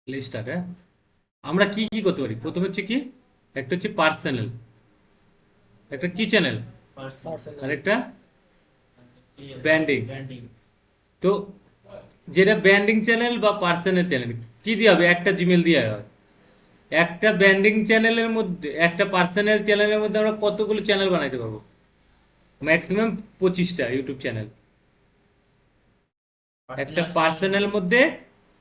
Start. হ্যাঁ, আমরা কি কি করতে পারি? প্রথমে হচ্ছে কি, একটা হচ্ছে পার্সোনাল, একটা কি চ্যানেল, আর পার্সোনাল একটা ব্র্যান্ডিং। তো যেটা ব্র্যান্ডিং চ্যানেল বা পার্সোনাল চ্যানেল, কি দিয়ে হবে? একটা জিমেল দিয়ে হয়। একটা ব্র্যান্ডিং চ্যানেলের মধ্যে, একটা পার্সোনাল চ্যানেলের মধ্যে আমরা কতগুলো চ্যানেল বানাইতে পারবো? ম্যাক্সিমাম 25টা ইউটিউব চ্যানেল। একটা পার্সোনাল পার্সোনাল মধ্যে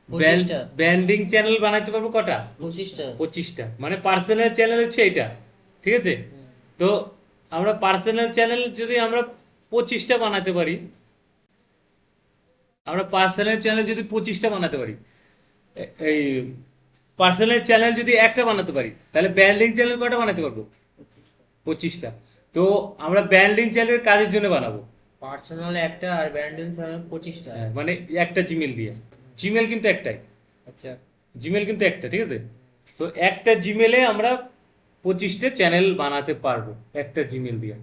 25টা। ব্র্যান্ডিং চ্যানেল বানাইতে পারবো কটা? 25টা। 25টা। মানে পার্সোনাল চ্যানেল হচ্ছে এইটা, ঠিক আছে? হুম। তো আমরা পার্সোনাল চ্যানেল যদি আমরা 25টা বানাতে পারি, আমরা পার্সোনাল চ্যানেল যদি 25টা বানাতে পারি, এই পার্সোনাল চ্যানেল যদি একটা বানাতে পারি, তাহলে ব্র্যান্ডিং চ্যানেল কটা বানাতে পারবো? 25টা। তো আমরা ব্র্যান্ডিং চ্যানেল কাজের জন্য বানাবো। পার্সোনাল একটা আর ব্র্যান্ডিং চ্যানেল 25টা। হ্যাঁ, মানে একটা জিমেল দিয়ে। জিমেল কিন্তু একটাই, আচ্ছা। জিমেল কিন্তু একটা, ঠিক আছে? তো একটা জিমেলে আমরা 25টা চ্যানেল বানাতে পারবো একটা জিমেল দিয়ে।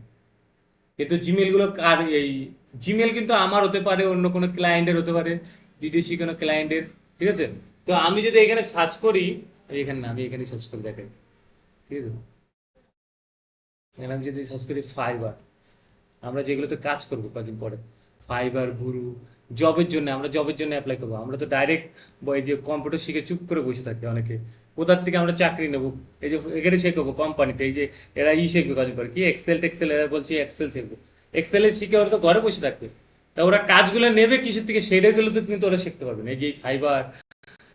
কিন্তু জিমেলগুলো কার? এই জিমেল কিন্তু আমার হতে পারে, অন্য কোনো ক্লায়েন্টের হতে পারে, বিদেশি কোনো ক্লায়েন্টের, ঠিক আছে? তো আমি যদি এখানে সার্চ করি, এখানে না, আমি এখানে সার্চ করে দেখাই, ঠিক আছে? এখানে আমি যদি সার্চ করি ফাইবার, আমরা যেগুলোতে কাজ করবো কদিন পরে, ফাইবার, গুরু, জবের জন্য, আমরা জবের জন্য অ্যাপ্লাই করবো। আমরা তো ডাইরেক্ট এই যে কম্পিউটার শিখে চুপ করে বসে থাকি অনেকে, কোথার থেকে আমরা চাকরি নেবো? এই যে এখানে শেখাবো কোম্পানিতে, এই যে এরা শিখবে কদিন পরে, কি এক্সেল টেক্সেল, এরা বলছে এক্সেল শিখবো। এক্সেলে শিখে ওরা তো ঘরে বসে থাকবে। তা ওরা কাজগুলো নেবে কিসের থেকে? সেইগুলো তো কিন্তু ওরা শিখতে পারবে না। এই যে ফাইবার,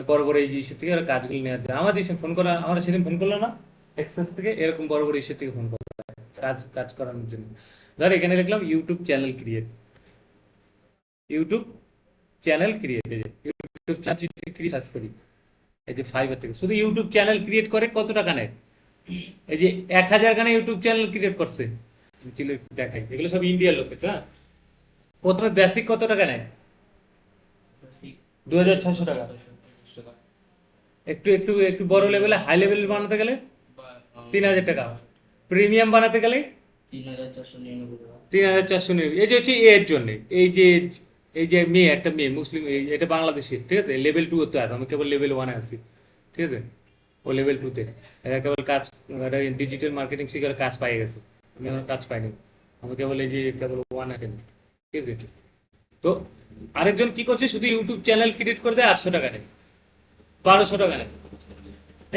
বড় বড় এই যে ইসের থেকে ওরা কাজগুলো নেওয়া যায়। আমাদের এসে ফোন করা, আমরা সেদিন ফোন করলো না এক্সেস থেকে, এরকম বড় বড় ইসের থেকে ফোন করা কাজ কাজ করানোর জন্য। ধর এখানে লিখলাম YouTube channel create, YouTube channel create, এই যে ইউটিউব চ্যানেল ক্রিয়েট সার্চ করি, এই যে ফাইবার থেকে শুধু ইউটিউব চ্যানেল ক্রিয়েট করে কত টাকা নেয়? এই যে 1000 খানা ইউটিউব চ্যানেল ক্রিয়েট করছে। চলো একটু দেখাই, এগুলো সব ইন্ডিয়ার লোক। হ্যাঁ, প্রথমে বেসিক কত টাকা নেয়? 2600 টাকা। 2650 টাকা। একটু একটু একটু বড় লেভেলে, হাই লেভেল বানাতে গেলে 3000 টাকা। প্রিমিয়াম বানাতে গেলে 3499 টাকা। 3499। এই যে হচ্ছে এর জন্য, এই যে এই যে মেয়ে, একটা মেয়ে মুসলিম, এটা বাংলাদেশি, ঠিক আছে? লেভেল 2 হতে আর আমি কেবল লেভেল 1-এ আছি, ঠিক আছে? ও লেভেল 2-তে, এরা কেবল কাজ, ডিজিটাল মার্কেটিং শিখে ওরা কাজ পাই গেছে। আমি আমার কাজ পাইনি, আমি কেবল এই যে কেবল 1 আছে, ঠিক আছে? তো আরেকজন কি করছে, শুধু ইউটিউব চ্যানেল ক্রিয়েট করে দেয়, 800 টাকা নেয়, 1200 টাকা নেয়,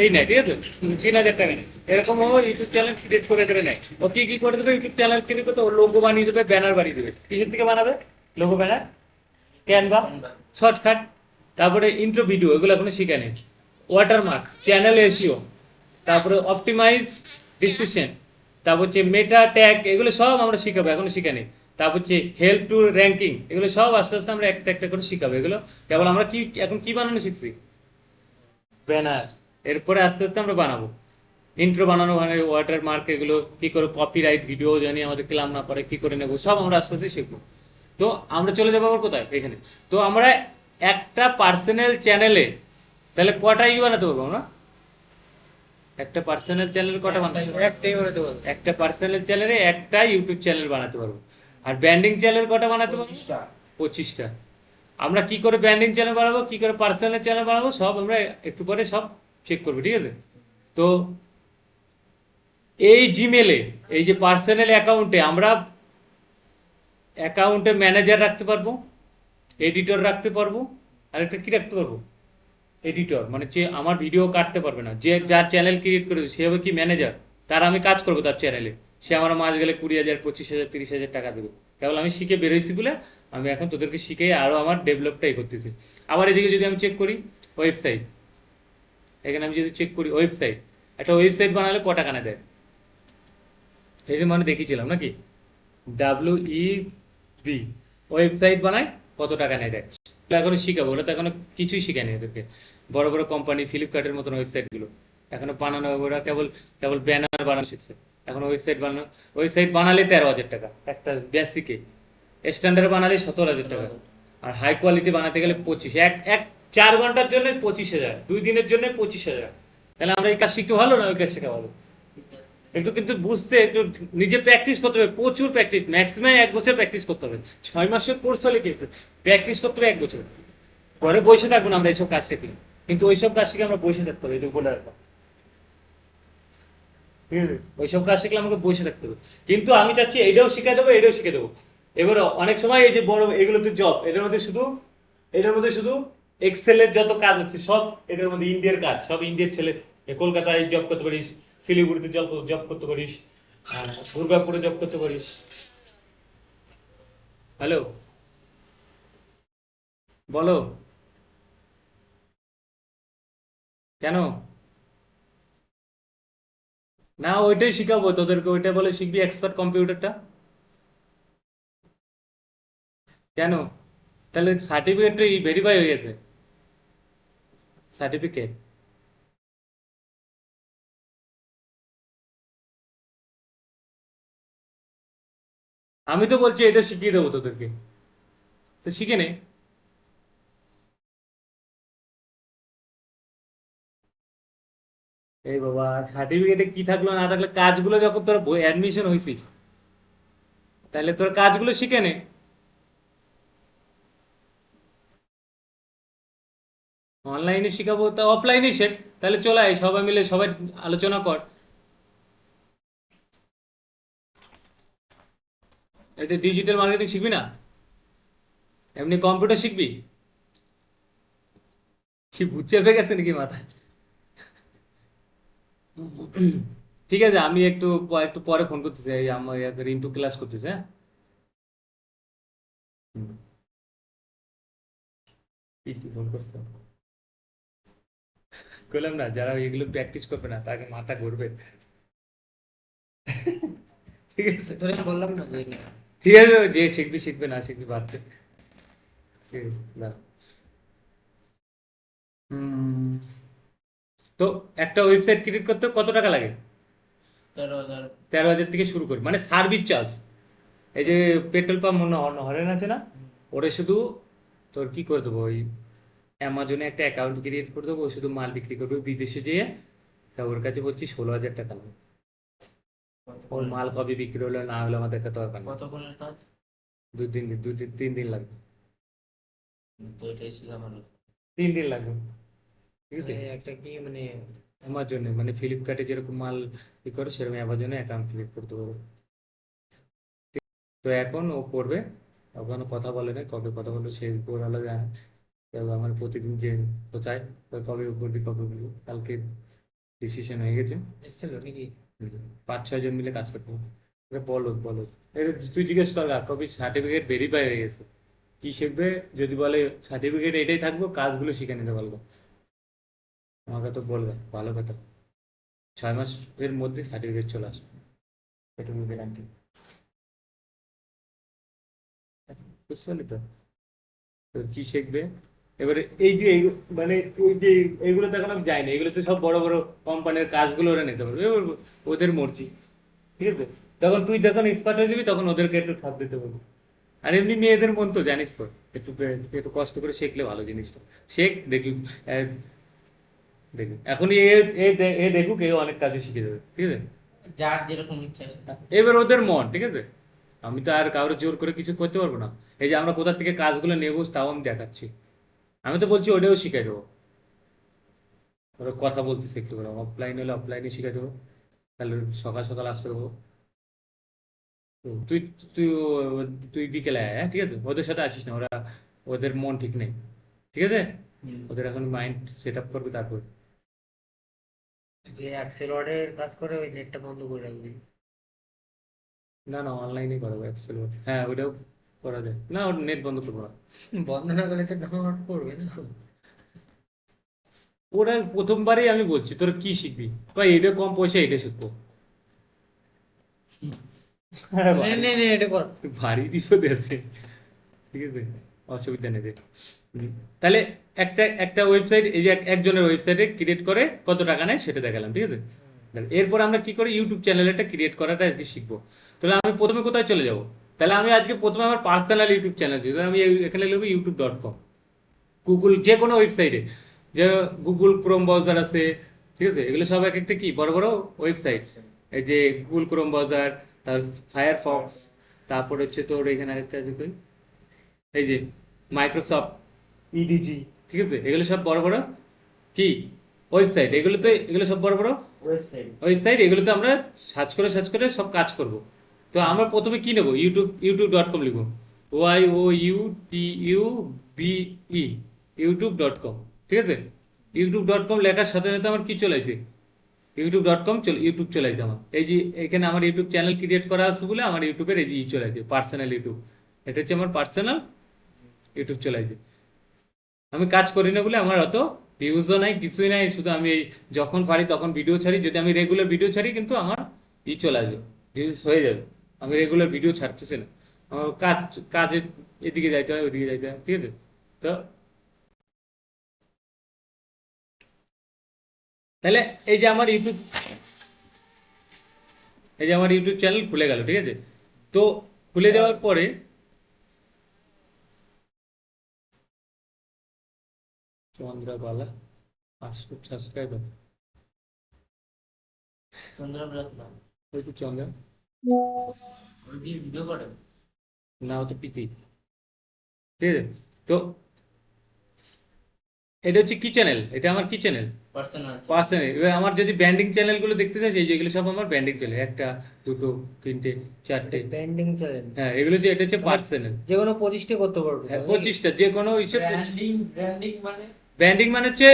এই নেয়, ঠিক আছে? 3000 টাকা নেয়। এরকম ও ইউটিউব চ্যানেল ক্রিয়েট করে করে নেয়। ও কি কি করে দেবে? ইউটিউব চ্যানেল ক্রিয়েট করতে, ও লোগো বানিয়ে দেবে, ব্যানার বানিয়ে দেবে। কিসের থেকে বানাবে লোগো ব্যানার? Canva, shortcut. তারপরে ইন্ট্রো ভিডিও, এগুলো এখনো শিখে নেই। ওয়াটারমার্ক, চ্যানেল এসিও, তারপরে অপটিমাইজ ডিসক্রিপশন, তারপর হচ্ছে মেটা ট্যাগ, এগুলো সব আমরা শিখাবো, এখনো শিখে নেই। তারপর হচ্ছে হেল্প টু র্যাঙ্কিং, এগুলো সব আস্তে আস্তে আমরা একটা একটা করে শিখাবো। এগুলো কেবল আমরা কি এখন কি বানানো শিখছি? ব্যানার। এরপরে আস্তে আস্তে আমরা বানাবো ইন্ট্রো বানানো, মানে ওয়াটার মার্ক, এগুলো কি করে কপিরাইট ভিডিও জানি আমাদের ক্লাম না পড়ে কি করে নেবো, সব আমরা আস্তে আস্তে শিখবো। তো আমরা চলে যাবো আবার কোথায়? এখানে। তো আমরা একটা পার্সোনাল চ্যানেলে তাহলে কটা বানাতে পারবো আমরা? একটা পার্সোনাল চ্যানেল কটা বানাতে পারবো? একটাই বানাতে পারবো। একটা পার্সোনাল চ্যানেলে একটা ইউটিউব চ্যানেল বানাতে পারবো। আর ব্র্যান্ডিং চ্যানেল কটা বানাতে পারবো? 25টা। 25টা। আমরা কি করে ব্র্যান্ডিং চ্যানেল বানাবো, কি করে পার্সোনাল চ্যানেল বানাবো, সব আমরা একটু পরে সব চেক করবো, ঠিক আছে? তো এই জিমেলে, এই যে পার্সোনাল অ্যাকাউন্টে, আমরা অ্যাকাউন্টে ম্যানেজার রাখতে পারবো, এডিটর রাখতে পারবো, আর একটা কি রাখতে পারবো? এডিটর, মানে যে আমার ভিডিও কাটতে পারবে না, যে যার চ্যানেল ক্রিয়েট করেছে সে হবে কি ম্যানেজার, তার আমি কাজ করবো তার চ্যানেলে। সে আমার মাস গেলে 20,000, 25,000, 30,000 টাকা দেবে। কেবল আমি শিখে বেরোইছি বলে আমি এখন তোদেরকে শিখে আরো আমার ডেভেলপটাই করতেছি। আবার এদিকে যদি আমি চেক করি ওয়েবসাইট, এখানে আমি যদি চেক করি ওয়েবসাইট, একটা ওয়েবসাইট বানালে ক টাকা না দেয়? এই যে মানে দেখিয়েছিলাম নাকি, WEB, ওয়েবসাইট বানায়, কত টাকা নেয় দেখ। ওগুলো এখনো শিখাবো, ওরা তো এখনো কিছুই শিখায়নি এদেরকে। বড় বড় কোম্পানি ফ্লিপকার্টের মতন ওয়েবসাইট গুলো এখনো বানানো, ওরা কেবল কেবল ব্যানার বানানো শিখছে। এখন ওয়েবসাইট বানানো, ওয়েবসাইট বানালে 13,000 টাকা একটা বেসিকে, স্ট্যান্ডার্ড বানালে 17,000 টাকা, আর হাই কোয়ালিটি বানাতে গেলে 25, এক এক 4 ঘন্টার জন্য 25,000, 2 দিনের জন্য 25,000। তাহলে আমরা এই কাজ শিখতে ভালো না ওই কাজ শেখা ভালো? একটু কিন্তু বুঝতে, একটু নিজে প্র্যাকটিস করতে হবে, প্রচুর প্র্যাকটিস, ম্যাক্সিমাম 1 বছর প্র্যাকটিস করতে হবে। 6 মাসের কোর্স হলে কি, প্র্যাকটিস করতে হবে 1 বছর। ঘরে বসে থাকবো না আমরা এইসব কাজ শিখলে। কিন্তু ওইসব কাজ শিখে আমরা বসে থাকতে হবে, এটা বলে রাখলাম, ঠিক আছে? ওইসব কাজ শিখলে আমাকে বসে থাকতে হবে। কিন্তু আমি চাচ্ছি এটাও শিখে দেবো, এটাও শিখে দেবো। এবার অনেক সময় এই যে বড় এগুলোতে জব, এটার মধ্যে শুধু এক্সেলের যত কাজ আছে সব এটার মধ্যে ইন্ডিয়ার কাজ, সব ইন্ডিয়ার ছেলে। কলকাতায় জব করতে পারিস, শিলিগুড়িতে জব জব করতে পারিস, দুর্গাপুরে জব করতে পারিস। হ্যালো, বলো। কেন? না, ওইটাই শিখাবো তোদেরকে, ওইটা বলে শিখবি এক্সপার্ট কম্পিউটারটা। কেন? তাহলে সার্টিফিকেটটা ভেরিফাই হয়ে গেছে, সার্টিফিকেট। আমি তো বলছি এটা শিখিয়ে দেবো তোদেরকে, তো শিখে নে। এই বাবা, সার্টিফিকেটে কি থাকলো না থাকলে, কাজগুলো যখন তোর অ্যাডমিশন হয়েছিস, তাহলে তোর কাজগুলো শিখে নে। অনলাইনে শিখাবো তা অফলাইনে শেখ। তাহলে চলে আয়, সবাই মিলে সবাই আলোচনা কর। এটা ডিজিটাল মার্কেটিং শিখবি না? এমনি কম্পিউটার শিখবি? কি ভূত চেপে গেছে নাকি মাথায়? ঠিক আছে, আমি একটু একটু পরে ফোন করতেছি, এই আমার রিন্টু ক্লাস করতেছে, হ্যাঁ। হুম। কি ফোন করছে? বললাম না, যারা এগুলো প্র্যাকটিস করবে না তাকে মাথা ঘুরবে। ঠিক আছে, তোরে বললাম না যে ঠিক আছে, যে শিখবি শিখবে, না শিখবি বাদ দে। ঠিক আছে, দাঁড়া। হুম, তো একটা ওয়েবসাইট ক্রিয়েট করতে কত টাকা লাগে? 13,000। 13,000 থেকে শুরু করি, মানে সার্ভিস চার্জ। এই যে পেট্রোল পাম্প মনে হরেন আছে না, ওরে শুধু তোর কি করে দেবো, ওই অ্যামাজনে একটা অ্যাকাউন্ট ক্রিয়েট করে দেবো, ও শুধু মাল বিক্রি করবে বিদেশে যেয়ে। তা ওর কাছে বলছি 16,000 টাকা নেবে। কত ওর কোণের মাল কাজ? কবে বিক্রি হলো না হলো আমাদের একটা দরকার নেই। কত কোণের কাজ? 2 দিন, 2 দিন, 3 দিন লাগবে। তো এটাই শিখা ভালো। 3 দিন লাগবে, ঠিক আছে। একটা কি মানে অ্যামাজনে মানে ফ্লিপকার্টে যেরকম মাল ই করে, সেরকম অ্যামাজনে অ্যাকাউন্ট ক্রিয়েট করতে পারবো। তো এখন ও করবে, ওখানে কথা বলে না, কবে কথা বলবে সে উপর আলো জানে। এবার আমার প্রতিদিন যে কোথায় কবে করবি কবে বলবি, কালকে ডিসিশন হয়ে গেছে। এসেছিল নাকি? 5-6 জন মিলে কাজ করতে হবে। বলো বলো, তুই জিজ্ঞেস কর কবে সার্টিফিকেট ভেরিফাই হয়ে গেছে, কি শিখবে? যদি বলে সার্টিফিকেট এটাই থাকবো, কাজগুলো শিখে নিতে পারবো, আমাকে তো বলবে, ভালো কথা। 6 মাসের মধ্যে সার্টিফিকেট চলে আসবে, এটুকু গ্যারান্টি। বুঝতে পারলি তো? তো কি শিখবে এবারে? এই যে মানে ওই যে এইগুলো তো এখন আমি যাই না, এগুলো তো সব বড় বড় কোম্পানির কাজগুলো ওরা নিতে পারবে, এবার ওদের মর্জি, ঠিক আছে। তখন তুই যখন এক্সপার্ট হয়ে যাবি তখন ওদেরকে একটু ঠাপ দিতে পারবি। আর এমনি মেয়েদের মন তো জানিস তো, একটু একটু কষ্ট করে শিখলে ভালো জিনিসটা। শেখ, দেখবি। আহ, দেখবি এখনই এ দেখুক, এ অনেক কাজে শিখে যাবে, ঠিক আছে। যার যেরকম ইচ্ছা সেটা। এবার ওদের মন, ঠিক আছে। আমি তো আর কারোর জোর করে কিছু করতে পারবো না। এই যে আমরা কোথা থেকে কাজগুলো নেবো তাও আমি দেখাচ্ছি। আমি তো বলছি ওটাও শিখাই দেবো, ওরা কথা বলতে শিখতে পারো, অফলাইন হলে অফলাইনে শিখাই দেবো। তাহলে সকাল সকাল আসতে দেবো। তুই তুই তুই বিকেলে আয়, হ্যাঁ, ঠিক আছে, ওদের সাথে আসিস না, ওরা ওদের মন ঠিক নেই, ঠিক আছে। হুম। ওদের এখন মাইন্ড সেট আপ করবে তারপর। যে অ্যাক্সেল ওয়ার্ডের কাজ করে ওই নেটটা বন্ধ করে রাখবি। না না, অনলাইনেই করাবো এক্সেল, হ্যাঁ ওটাও করা যায়, না ওর নেট বন্ধ করবো না। বন্ধ না করলে তো ডাউনলোড করবে না। ওরা প্রথমবারই আমি বলছি তোরা কি শিখবি, ভাই এটা কম পয়সা, এটা শিখবো। আরে নে ভারী, নে নে এটা কর। ভারী বিপদে আছে, ঠিক আছে, অসুবিধা নেই রে। হুম। তাহলে একটা একটা ওয়েবসাইট, এই যে একজনের ওয়েবসাইটে ক্রিয়েট করে কত টাকা নেয় সেটা দেখালাম, ঠিক আছে। তাহলে এরপর আমরা কি করি, ইউটিউব চ্যানেল একটা ক্রিয়েট করাটা আজকে শিখবো। তাহলে আমি প্রথমে কোথায় চলে যাব? তাহলে আমি আজকে প্রথমে আমার পার্সোনাল ইউটিউব চ্যানেল দিই, আমি এখানে লিখবো youtube.com। গুগল যে কোনো ওয়েবসাইটে, যে গুগল ক্রোম ব্রাউজার আছে, ঠিক আছে, এগুলো সব এক একটা কি বড় বড় ওয়েবসাইট। এই যে গুগল ক্রোম ব্রাউজার, তারপর ফায়ারফক্স, তারপর হচ্ছে তোর এখানে আরেকটা দেখুন, এই যে মাইক্রোসফট ইডিজি, ঠিক আছে, এগুলো সব বড় বড় কি ওয়েবসাইট, এগুলো সব বড় বড় ওয়েবসাইট। ওয়েবসাইট, এগুলোতে আমরা সার্চ করে সব কাজ করব। তো আমরা প্রথমে কি নেব, ইউটিউব.com লিখবো, YOUTUBE, youtube.com। ঠিক আছে, youtube.com লেখার সাথে সাথে আমার কি চলে আসে, ইউটিউব চলে আসে আমার। এই যে এখানে আমার ইউটিউব চ্যানেল ক্রিয়েট করা আছে বলে আমার ইউটিউবের এই যে চলে আসে পার্সোনাল ইউটিউব, এটা হচ্ছে আমার পার্সোনাল ইউটিউব চলে আসে। আমি কাজ করি না বলে আমার অত ভিউজও নাই, কিছুই নাই, শুধু আমি এই যখন পারি তখন ভিডিও ছাড়ি। যদি আমি রেগুলার ভিডিও ছাড়ি কিন্তু আমার চলে আসবে, ভিউজ হয়ে যাবে। আমি রেগুলার ভিডিও ছাড়তেছি না, আমার কাজের এদিকে যাইতে হয় ওইদিকে যাইতে হয়, ঠিক আছে। তো তাহলে এই যে আমার ইউটিউব এই যে আমার ইউটিউব চ্যানেল খুলে গেল, ঠিক আছে। তো খুলে যাওয়ার পরে চন্দ্রবালা 500 সাবস্ক্রাইবার, চন্দ্রবিল না, ওই তো চন্দ্র, ওই ভিডিও করে। না ও তো পিতি, ঠিক আছে। তো এটা হচ্ছে কি চ্যানেল, এটা আমার কি চ্যানেল, পার্সোনাল। পার্সোনাল। এবার আমার যদি ব্যান্ডিং চ্যানেলগুলো দেখতে চাই, এই যেগুলো সব আমার ব্যান্ডিং চ্যানেল, একটা দুটো তিনটে চারটে, ব্যান্ডিং চ্যানেল, হ্যাঁ এগুলো যে এটা হচ্ছে পার্সোনাল। যে কোনো 25টা করতে পারবো হ্যাঁ নাকি? 25টা, যে কোনো হিসেব। ব্র্যান্ডিং মানে ব্যান্ডিং মানে হচ্ছে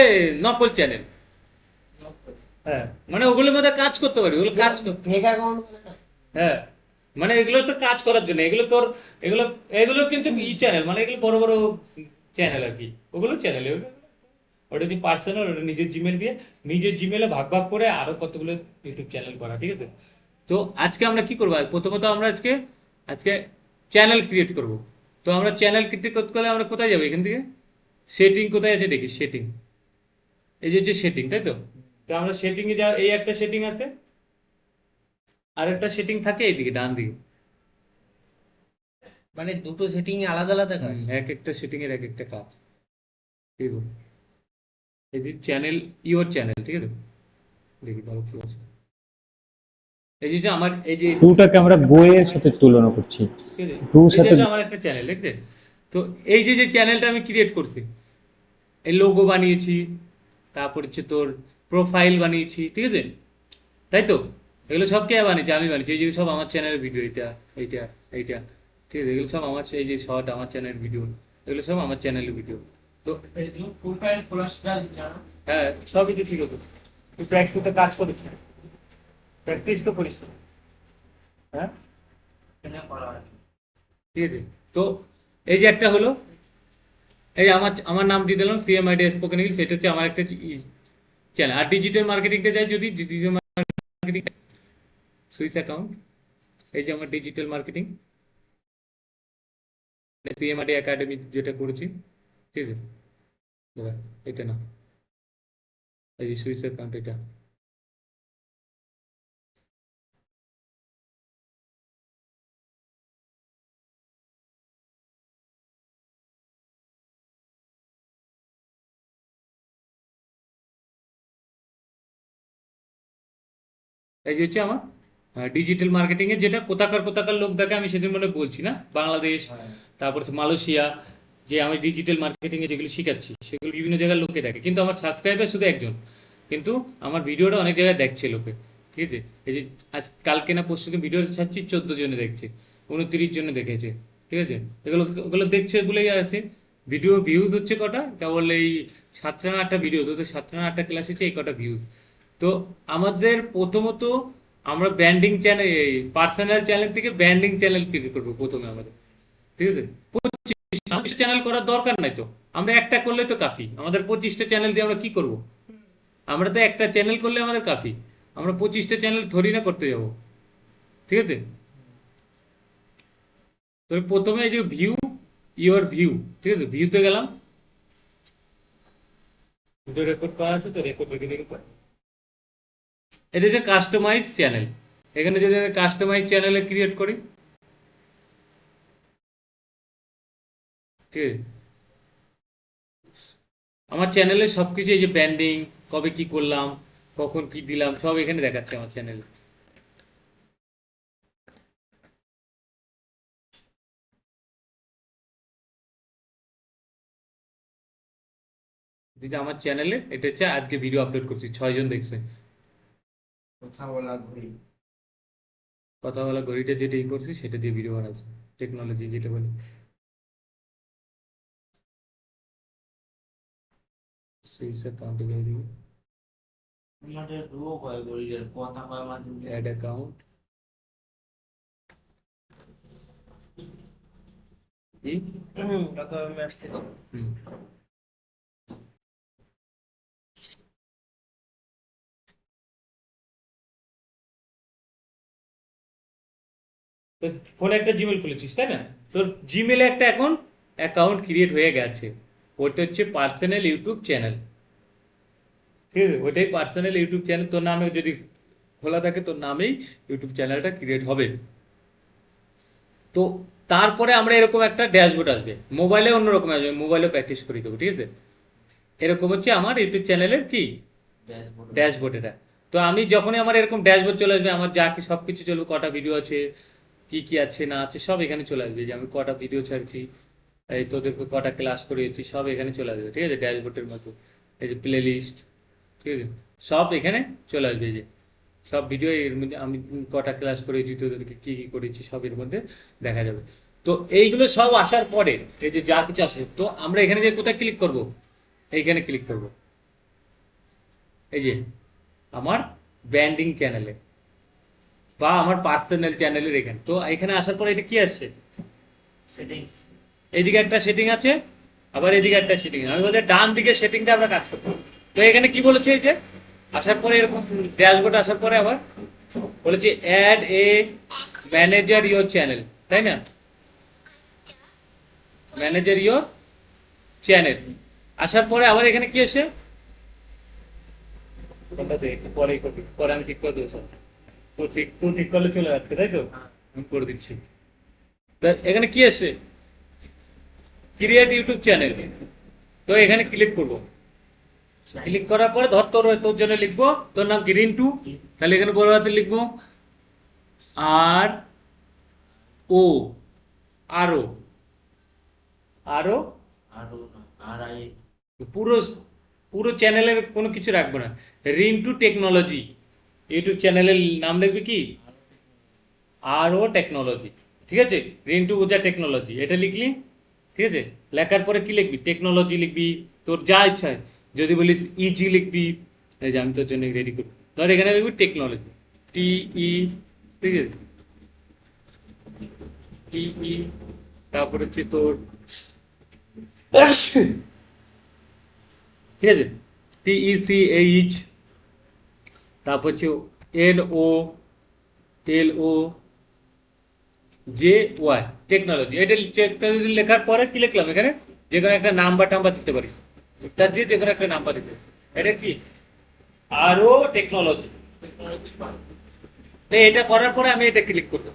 নকল চ্যানেল, হ্যাঁ মানে ওগুলোর মধ্যে কাজ করতে পারি, ওগুলো কাজ করতে, ফেক অ্যাকাউন্ট মানে না? হ্যাঁ মানে এগুলো তো কাজ করার জন্য, এগুলো তোর এগুলো এগুলো কিন্তু চ্যানেল, মানে এগুলো বড় বড় চ্যানেল আর কি, ওগুলো চ্যানেল। ওটা হচ্ছে পার্সোনাল, ওটা নিজের জিমেল দিয়ে, নিজের জিমেলে ভাগ ভাগ করে আরো কতগুলো ইউটিউব চ্যানেল করা, ঠিক আছে। তো আজকে আমরা কি করবো, প্রথমত আমরা আজকে আজকে চ্যানেল ক্রিয়েট করব। তো আমরা চ্যানেল ক্রিয়েট করতে গেলে আমরা কোথায় যাবো, এখান থেকে সেটিং কোথায় আছে দেখি, সেটিং, এই যে হচ্ছে সেটিং, তাই তো। তো আমরা সেটিং এ যা, এই একটা সেটিং আছে, আর একটা সেটিং থাকে এইদিকে ডান দিকে। মানে দুটো সেটিং আলাদা আলাদা কাজ। এক একটা সেটিং এর এক একটা কাজ, ঠিক আছে। এই যে চ্যানেল, ইওর চ্যানেল, ঠিক আছে, দেখি ভালো কি আছে। এই যে আমার এই যে টুটাকে আমরা বইয়ের সাথে তুলনা করছি। ঠিক আছে, টুর এই যে সাথে হচ্ছে আমার একটা চ্যানেল, ঠিক আছে। তো এই যে যে চ্যানেলটা আমি ক্রিয়েট করছি, এই লোগো বানিয়েছি, তারপর হচ্ছে তোর প্রোফাইল বানিয়েছি, ঠিক আছে, তাই তো। এগুলো সব কে বানিয়েছে, আমি বানিয়েছি। এই যে সব আমার চ্যানেলের ভিডিও, এইটা এইটা এইটা, ঠিক আছে, এগুলো সব আমার, এই যে শর্ট আমার চ্যানেলের ভিডিও, এগুলো সব আমার চ্যানেলের ভিডিও। তো প্রোফাইল কোলাস্ট্রাল জানো? হ্যাঁ সবই তো ঠিক আছে, তুই প্র্যাকটিসে কাজ করিস, প্র্যাকটিস তো করিস না, হ্যাঁ কেন করা হয়? ঠিক আছে। তো এই যে একটা হলো, এই যে আমার আমার নাম দিয়ে দিলাম CMID স্পোকেন ইংলিশ, এটা হচ্ছে আমার একটা চ্যানেল। আর ডিজিটাল মার্কেটিংটা যাই, যদি ডিজিটাল মার্কেটিং সুইস অ্যাকাউন্ট, এই যে আমার ডিজিটাল মার্কেটিং CMID একাডেমি যেটা করেছি, ঠিক আছে, দাঁড়া, এটা না, এই যে সুইস অ্যাকাউন্ট, এটা এই যে হচ্ছে আমার ডিজিটাল মার্কেটিং এর, যেটা কোথাকার কোথাকার লোক দেখে, আমি সেদিন মনে বলছি না, বাংলাদেশ, হ্যাঁ। তারপর হচ্ছে মালয়েশিয়া, যে আমি ডিজিটাল মার্কেটিং এ যেগুলো শিখাচ্ছি সেগুলো বিভিন্ন জায়গার লোকে দেখে, কিন্তু আমার সাবস্ক্রাইবার শুধু একজন, কিন্তু আমার ভিডিওটা অনেক জায়গায় দেখছে লোকে, ঠিক আছে। এই যে আজ কালকে না পরশু দিন ভিডিও ছাড়ছি, 14 জনে দেখছে, 29 জনে দেখেছে, ঠিক আছে। এগুলো ওগুলো দেখছে বলেই আছে। ভিডিও ভিউজ হচ্ছে কটা, কেবল এই 7টা না 8টা ভিডিও, তোদের 7টা না 8টা ক্লাস হচ্ছে, এই কটা ভিউজ। তো আমাদের প্রথমত আমরা ব্যান্ডিং চ্যানেল, এই পার্সোনাল চ্যানেল থেকে ব্যান্ডিং চ্যানেল ক্রিয়েট করবো প্রথমে আমাদের, ঠিক আছে। 25টা চ্যানেল করার দরকার নাই তো, আমরা একটা করলে তো কাফি। আমাদের 25টা চ্যানেল দিয়ে আমরা কি করব, আমরা তো একটা চ্যানেল করলে আমাদের কাফি, আমরা 25টা চ্যানেল থরি না করতে যাব, ঠিক আছে। তো প্রথমে এই যে ভিউ, ইওর ভিউ, ঠিক আছে, ভিউতে গেলাম, ভিডিও রেকর্ড করা আছে তো, রেকর্ড রেখে দেখি। এটা হচ্ছে কাস্টমাইজ চ্যানেল, এখানে যদি আমি কাস্টমাইজ চ্যানেলে ক্রিয়েট করি, ঠিক আছে, আমার চ্যানেলে সবকিছু, এই যে ব্যান্ডিং, কবে কি করলাম, কখন কি দিলাম, সব এখানে দেখাচ্ছে আমার চ্যানেলে। যেটা আমার চ্যানেলে, এটা হচ্ছে আজকে ভিডিও আপলোড করছি, 6 জন দেখছে। কথা বলা ঘড়ি। কথা বলা ঘড়িটা যেটা ই করছি সেটা দিয়ে ভিডিও বানাচ্ছি, টেকনোলজি যেটা বলি। সুইচ অ্যাকাউন্টে গিয়ে দিই, আমাদের রোগ হয় ঘড়ির কথা বলার মাধ্যমে। অ্যাড অ্যাকাউন্ট, কি কথা আমি আসছিলাম। হুম। তো ফোনে একটা জিমেল খুলেছিস তাই না? তোর জিমেলে একটা এখন অ্যাকাউন্ট ক্রিয়েট হয়ে গেছে, ওটা হচ্ছে পার্সোনাল ইউটিউব চ্যানেল। ঠিক আছে, ওইটাই পার্সোনাল ইউটিউব চ্যানেল, তোর নামে যদি খোলা থাকে তোর নামেই ইউটিউব চ্যানেলটা ক্রিয়েট হবে। তো তারপরে আমরা এরকম একটা ড্যাশবোর্ড আসবে, মোবাইলে অন্যরকম আসবে, মোবাইলে প্র্যাকটিস করে দেবো, ঠিক আছে? এরকম হচ্ছে আমার ইউটিউব চ্যানেলের কি ড্যাশবোর্ড। ড্যাশবোর্ড এটা। তো আমি যখনই আমার এরকম ড্যাশবোর্ড চলে আসবে, আমার যা কি সব কিছু চলবে, কটা ভিডিও আছে, কি কি আছে না আছে সব এখানে চলে আসবে, যে আমি কটা ভিডিও ছাড়ছি, এই তোদেরকে কটা ক্লাস করিয়েছি সব এখানে চলে আসবে, ঠিক আছে, ড্যাশবোর্ডের মতো। এই যে প্লে লিস্ট, ঠিক আছে, সব এখানে চলে আসবে, এই যে সব ভিডিও এর মধ্যে, আমি কটা ক্লাস করেছি, তোদেরকে কি কি করেছি সব এর মধ্যে দেখা যাবে। তো এইগুলো সব আসার পরে, এই যে যা কিছু আসে, তো আমরা এখানে যে কোথায় ক্লিক করব, এইখানে ক্লিক করব, এই যে আমার ব্র্যান্ডিং চ্যানেলে বা আমার পার্সোনাল চ্যানেলের এখানে। তো এখানে আসার পরে এটা কি আসছে, সেটিংস। এইদিকে একটা সেটিং আছে, আবার এদিকে একটা সেটিং, আমি বলছি ডান দিকে সেটিংটা আমরা কাজ করবো। তো এখানে কি বলেছে, এই যে আসার পরে এরকম ড্যাশবোর্ড আসার পরে আবার বলেছে add a manager your channel, তাই না? ম্যানেজার ইওর চ্যানেল আসার পরে আবার এখানে কি আসে, কোনটা দে, একটু পরেই করবি, পরে আমি ঠিক করে দেবো সব। তো ঠিক, তুই ঠিক করলে চলে যাচ্ছে তাই তো, আমি করে দিচ্ছি। তা এখানে কি আসে, ক্রিয়েট ইউটিউব চ্যানেল। তো এখানে ক্লিক করবো, ক্লিক করার পরে ধর তোর তোর জন্য লিখবো, তোর নাম কি রিন্টু, তাহলে এখানে বড় হাতে লিখবো আর ও, আরো, আরো, আরো না, আর আই। পুরো পুরো চ্যানেলের কোনো কিছু রাখবো না, রিন্টু টেকনোলজি, ইউটিউব চ্যানেলের নাম লিখবি কি আর ও টেকনোলজি, ঠিক আছে, রিন্টু ওজা টেকনোলজি এটা লিখলি, ঠিক আছে। লেখার পরে কি লিখবি, টেকনোলজি লিখবি, তোর যা ইচ্ছা হয়। যদি বলিস ইজি লিখবি, এই যে আমি তোর জন্য রেডি করি, ধর এখানে লিখবি টেকনোলজি, টি ই, ঠিক আছে, টি ই, তারপর হচ্ছে তোর, ঠিক আছে, টি ই সি এইচ, তারপর হচ্ছে এন ও এল ও জে ওয়াই, টেকনোলজি। এটা টেকনোলজি লেখার পরে কি লিখলাম, এখানে যে কোনো একটা নাম্বার টাম্বার দিতে পারি, তার দিয়ে যে কোনো একটা নাম্বার দিতে, এটা কি আরও টেকনোলজি। তো এটা করার পরে আমি এটা ক্লিক করবো,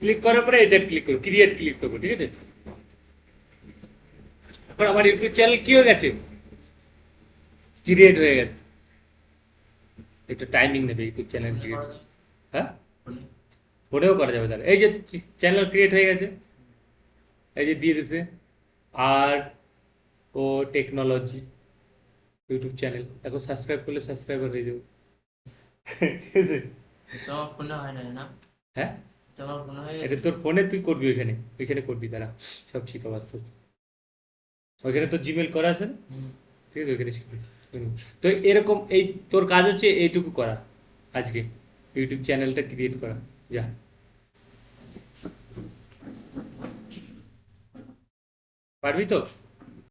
ক্লিক করার পরে এটা ক্লিক করবো, ক্রিয়েট ক্লিক করবো, ঠিক আছে। এখন আমার ইউটিউব চ্যানেল কি হয়ে গেছে, ক্রিয়েট হয়ে গেছে। একটু টাইমিং নেবে ইউটিউব চ্যানেল ক্রিয়েট, হ্যাঁ ফোনেও করা যাবে, তাহলে এই যে চ্যানেল ক্রিয়েট হয়ে গেছে, এই যে দিয়ে দিছে আর ও টেকনোলজি ইউটিউব চ্যানেল, এখন সাবস্ক্রাইব করলে সাবস্ক্রাইবার হয়ে যাবে, ঠিক আছে? তোমার ফোনে হয় না না? হ্যাঁ, তোমার ফোনে হয়ে এটা গেছে। তোর ফোনে তুই করবি, ওইখানে ওইখানে করবি, তারা সব শিখাবো আস্তে আস্তে। ওইখানে তোর জিমেল করা আছে না, হুম। ঠিক আছে, ওইখানে শিখবি। তো এরকম এই তোর কাজ হচ্ছে এইটুকু করা আজকে, ইউটিউব চ্যানেলটা ক্রিয়েট করা, যা পারবি তো?